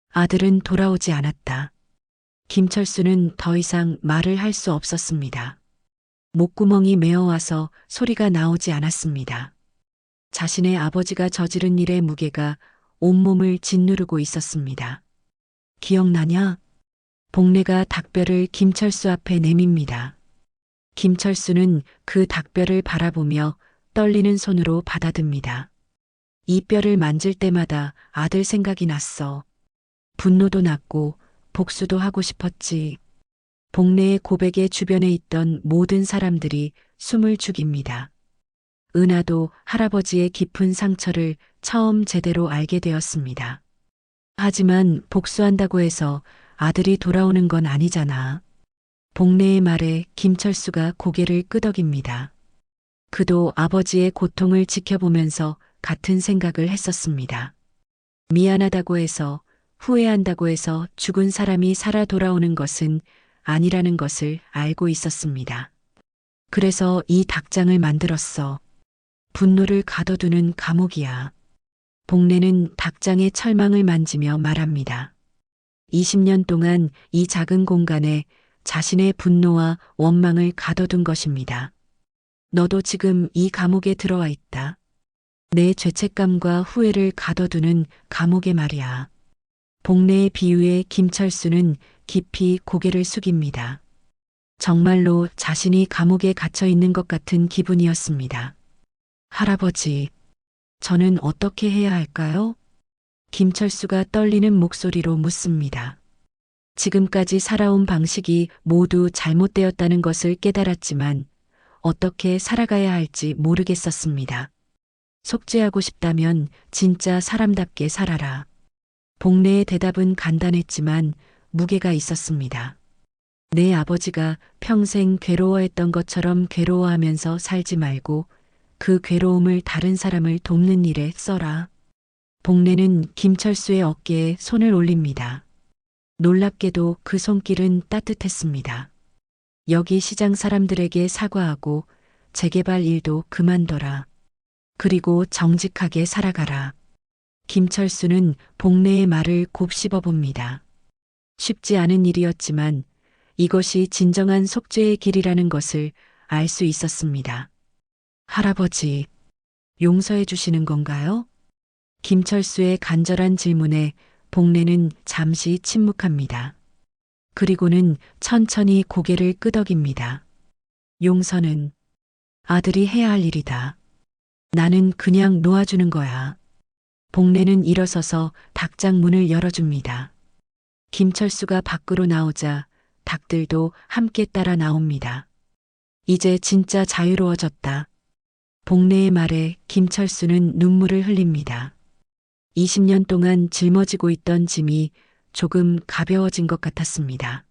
아들은 돌아오지 않았다. 김철수는 더 이상 말을 할 수 없었습니다. 목구멍이 메어와서 소리가 나오지 않았습니다. 자신의 아버지가 저지른 일의 무게가 온몸을 짓누르고 있었습니다. 기억나냐? 복례가 닭뼈를 김철수 앞에 내밉니다. 김철수는 그 닭뼈를 바라보며 떨리는 손으로 받아듭니다. 이 뼈를 만질 때마다 아들 생각이 났어. 분노도 났고 복수도 하고 싶었지. 복례의 고백의 주변에 있던 모든 사람들이 숨을 죽입니다. 은하도 할아버지의 깊은 상처를 처음 제대로 알게 되었습니다. 하지만 복수한다고 해서 아들이 돌아오는 건 아니잖아. 복례의 말에 김철수가 고개를 끄덕입니다. 그도 아버지의 고통을 지켜보면서 같은 생각을 했었습니다. 미안하다고 해서, 후회한다고 해서 죽은 사람이 살아 돌아오는 것은 아니라는 것을 알고 있었습니다. 그래서 이 닭장을 만들었어. 분노를 가둬두는 감옥이야. 복례는 닭장의 철망을 만지며 말합니다. 20년 동안 이 작은 공간에 자신의 분노와 원망을 가둬둔 것입니다. 너도 지금 이 감옥에 들어와 있다. 내 죄책감과 후회를 가둬두는 감옥에 말이야. 복례의 비유에 김철수는 깊이 고개를 숙입니다. 정말로 자신이 감옥에 갇혀 있는 것 같은 기분이었습니다. 할아버지, 저는 어떻게 해야 할까요? 김철수가 떨리는 목소리로 묻습니다. 지금까지 살아온 방식이 모두 잘못되었다는 것을 깨달았지만 어떻게 살아가야 할지 모르겠었습니다. 속죄하고 싶다면 진짜 사람답게 살아라. 복례의 대답은 간단했지만 무게가 있었습니다. 내 아버지가 평생 괴로워했던 것처럼 괴로워하면서 살지 말고 그 괴로움을 다른 사람을 돕는 일에 써라. 복례는 김철수의 어깨에 손을 올립니다. 놀랍게도 그 손길은 따뜻했습니다. 여기 시장 사람들에게 사과하고 재개발 일도 그만둬라. 그리고 정직하게 살아가라. 김철수는 복례의 말을 곱씹어 봅니다. 쉽지 않은 일이었지만 이것이 진정한 속죄의 길이라는 것을 알 수 있었습니다. 할아버지, 용서해 주시는 건가요? 김철수의 간절한 질문에 복례는 잠시 침묵합니다. 그리고는 천천히 고개를 끄덕입니다. 용서는 아들이 해야 할 일이다. 나는 그냥 놓아주는 거야. 복례는 일어서서 닭장 문을 열어줍니다. 김철수가 밖으로 나오자 닭들도 함께 따라 나옵니다. 이제 진짜 자유로워졌다. 복례의 말에 김철수는 눈물을 흘립니다. 20년 동안 짊어지고 있던 짐이 조금 가벼워진 것 같았습니다.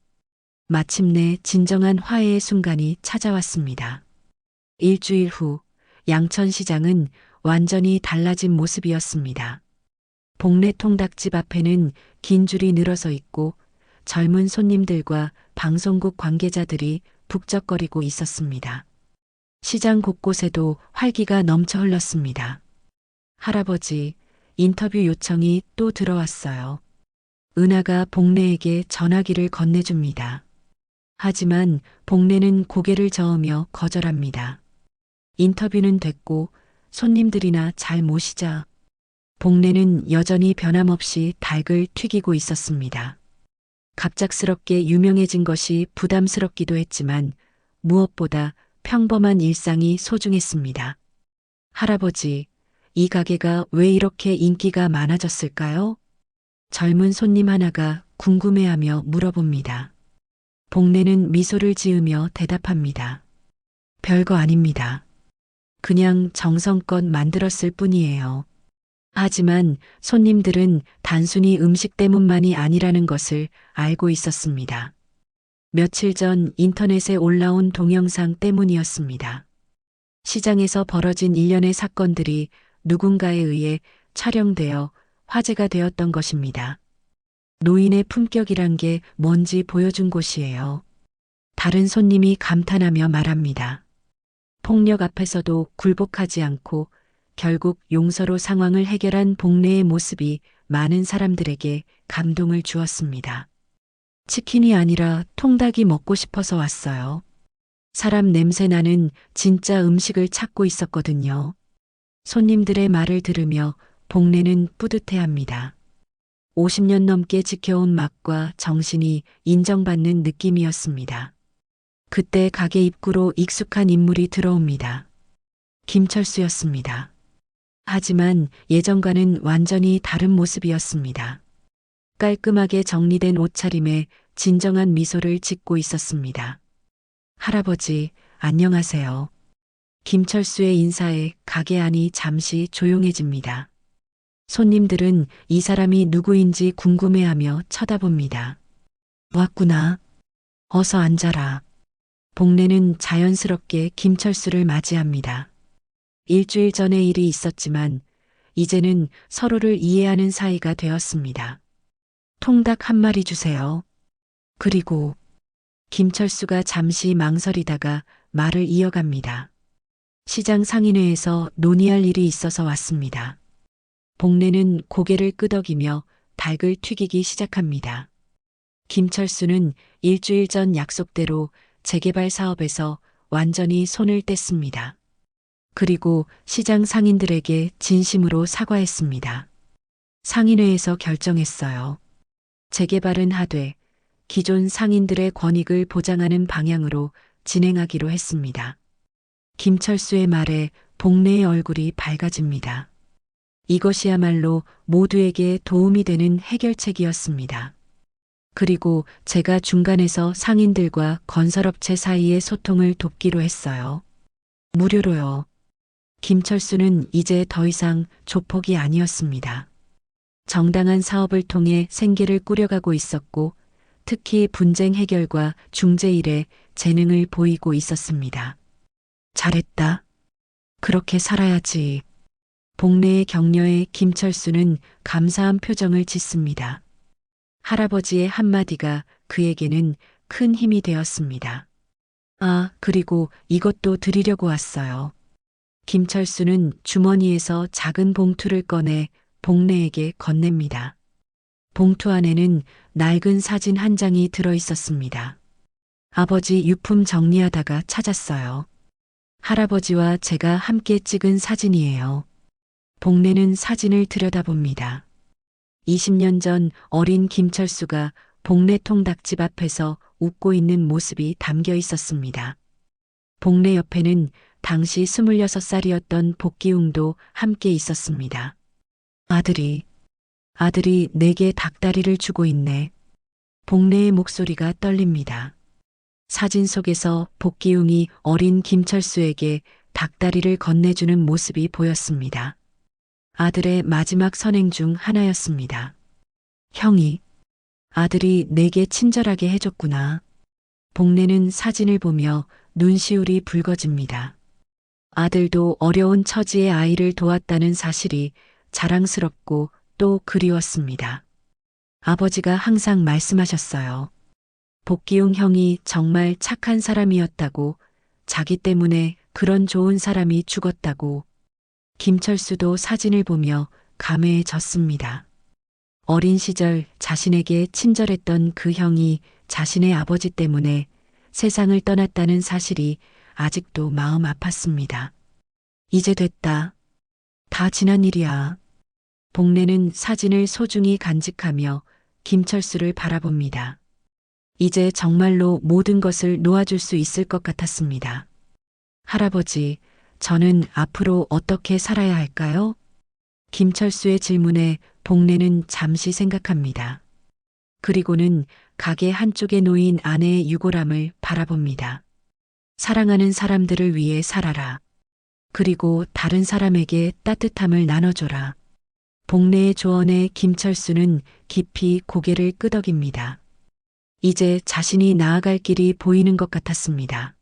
마침내 진정한 화해의 순간이 찾아왔습니다. 일주일 후 양천시장은 완전히 달라진 모습이었습니다. 복례 통닭집 앞에는 긴 줄이 늘어서 있고 젊은 손님들과 방송국 관계자들이 북적거리고 있었습니다. 시장 곳곳에도 활기가 넘쳐 흘렀습니다. 할아버지, 인터뷰 요청이 또 들어왔어요. 은하가 복례에게 전화기를 건네줍니다. 하지만 복례는 고개를 저으며 거절합니다. 인터뷰는 됐고 손님들이나 잘 모시자. 복례는 여전히 변함없이 닭을 튀기고 있었습니다. 갑작스럽게 유명해진 것이 부담스럽기도 했지만 무엇보다 평범한 일상이 소중했습니다. 할아버지, 이 가게가 왜 이렇게 인기가 많아졌을까요? 젊은 손님 하나가 궁금해하며 물어봅니다. 복례는 미소를 지으며 대답합니다. 별거 아닙니다. 그냥 정성껏 만들었을 뿐이에요. 하지만 손님들은 단순히 음식 때문만이 아니라는 것을 알고 있었습니다. 며칠 전 인터넷에 올라온 동영상 때문이었습니다. 시장에서 벌어진 일련의 사건들이 누군가에 의해 촬영되어 화제가 되었던 것입니다. 노인의 품격이란 게 뭔지 보여준 곳이에요. 다른 손님이 감탄하며 말합니다. 폭력 앞에서도 굴복하지 않고 결국 용서로 상황을 해결한 복례의 모습이 많은 사람들에게 감동을 주었습니다. 치킨이 아니라 통닭이 먹고 싶어서 왔어요. 사람 냄새 나는 진짜 음식을 찾고 있었거든요. 손님들의 말을 들으며 복례는 뿌듯해합니다. 50년 넘게 지켜온 맛과 정신이 인정받는 느낌이었습니다. 그때 가게 입구로 익숙한 인물이 들어옵니다. 김철수였습니다. 하지만 예전과는 완전히 다른 모습이었습니다. 깔끔하게 정리된 옷차림에 진정한 미소를 짓고 있었습니다. 할아버지, 안녕하세요. 김철수의 인사에 가게 안이 잠시 조용해집니다. 손님들은 이 사람이 누구인지 궁금해하며 쳐다봅니다. 왔구나. 어서 앉아라. 복례는 자연스럽게 김철수를 맞이합니다. 일주일 전의 일이 있었지만 이제는 서로를 이해하는 사이가 되었습니다. 통닭 한 마리 주세요. 그리고 김철수가 잠시 망설이다가 말을 이어갑니다. 시장 상인회에서 논의할 일이 있어서 왔습니다. 복례는 고개를 끄덕이며 닭을 튀기기 시작합니다. 김철수는 일주일 전 약속대로 재개발 사업에서 완전히 손을 뗐습니다. 그리고 시장 상인들에게 진심으로 사과했습니다. 상인회에서 결정했어요. 재개발은 하되 기존 상인들의 권익을 보장하는 방향으로 진행하기로 했습니다. 김철수의 말에 복례의 얼굴이 밝아집니다. 이것이야말로 모두에게 도움이 되는 해결책이었습니다. 그리고 제가 중간에서 상인들과 건설업체 사이의 소통을 돕기로 했어요. 무료로요. 김철수는 이제 더 이상 조폭이 아니었습니다. 정당한 사업을 통해 생계를 꾸려가고 있었고 특히 분쟁 해결과 중재 일에 재능을 보이고 있었습니다. 잘했다. 그렇게 살아야지. 복례의 격려에 김철수는 감사한 표정을 짓습니다. 할아버지의 한마디가 그에게는 큰 힘이 되었습니다. 아, 그리고 이것도 드리려고 왔어요. 김철수는 주머니에서 작은 봉투를 꺼내 복례에게 건넵니다. 봉투 안에는 낡은 사진 한 장이 들어 있었습니다. 아버지 유품 정리하다가 찾았어요. 할아버지와 제가 함께 찍은 사진이에요. 복례는 사진을 들여다봅니다. 20년 전 어린 김철수가 복례통 닭집 앞에서 웃고 있는 모습이 담겨 있었습니다. 복례 옆에는 당시 26살이었던 복기웅도 함께 있었습니다. 아들이 내게 닭다리를 주고 있네. 복례의 목소리가 떨립니다. 사진 속에서 복기웅이 어린 김철수에게 닭다리를 건네주는 모습이 보였습니다. 아들의 마지막 선행 중 하나였습니다. 형이, 아들이 내게 친절하게 해줬구나. 복례는 사진을 보며 눈시울이 붉어집니다. 아들도 어려운 처지의 아이를 도왔다는 사실이 자랑스럽고 또 그리웠습니다. 아버지가 항상 말씀하셨어요. 복기웅 형이 정말 착한 사람이었다고, 자기 때문에 그런 좋은 사람이 죽었다고. 김철수도 사진을 보며 감회해졌습니다. 어린 시절 자신에게 친절했던 그 형이 자신의 아버지 때문에 세상을 떠났다는 사실이 아직도 마음 아팠습니다. 이제 됐다. 다 지난 일이야. 복례는 사진을 소중히 간직하며 김철수를 바라봅니다. 이제 정말로 모든 것을 놓아줄 수 있을 것 같았습니다. 할아버지, 저는 앞으로 어떻게 살아야 할까요? 김철수의 질문에 복례는 잠시 생각합니다. 그리고는 가게 한쪽에 놓인 아내의 유골함을 바라봅니다. 사랑하는 사람들을 위해 살아라. 그리고 다른 사람에게 따뜻함을 나눠줘라. 복례의 조언에 김철수는 깊이 고개를 끄덕입니다. 이제 자신이 나아갈 길이 보이는 것 같았습니다.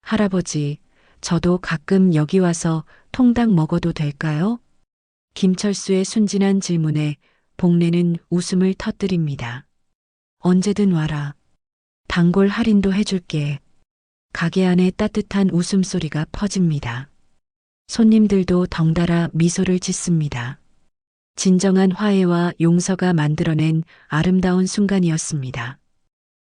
할아버지, 저도 가끔 여기 와서 통닭 먹어도 될까요? 김철수의 순진한 질문에 복례는 웃음을 터뜨립니다. 언제든 와라. 단골 할인도 해줄게. 가게 안에 따뜻한 웃음소리가 퍼집니다. 손님들도 덩달아 미소를 짓습니다. 진정한 화해와 용서가 만들어낸 아름다운 순간이었습니다.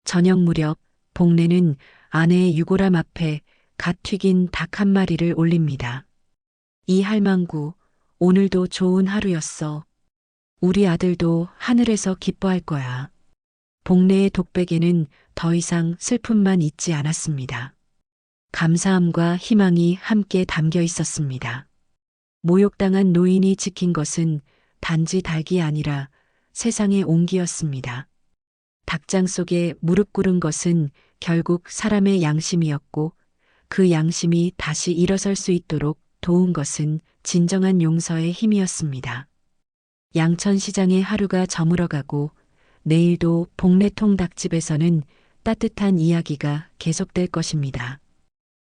저녁 무렵 복례는 아내의 유골함 앞에 갓 튀긴 닭 한 마리를 올립니다. 이 할망구, 오늘도 좋은 하루였어. 우리 아들도 하늘에서 기뻐할 거야. 복례의 독백에는 더 이상 슬픔만 있지 않았습니다. 감사함과 희망이 함께 담겨 있었습니다. 모욕당한 노인이 지킨 것은 단지 닭이 아니라 세상의 온기였습니다. 닭장 속에 무릎 꿇은 것은 결국 사람의 양심이었고, 그 양심이 다시 일어설 수 있도록 도운 것은 진정한 용서의 힘이었습니다. 양천시장의 하루가 저물어가고 내일도 복례통 닭집에서는 따뜻한 이야기가 계속될 것입니다.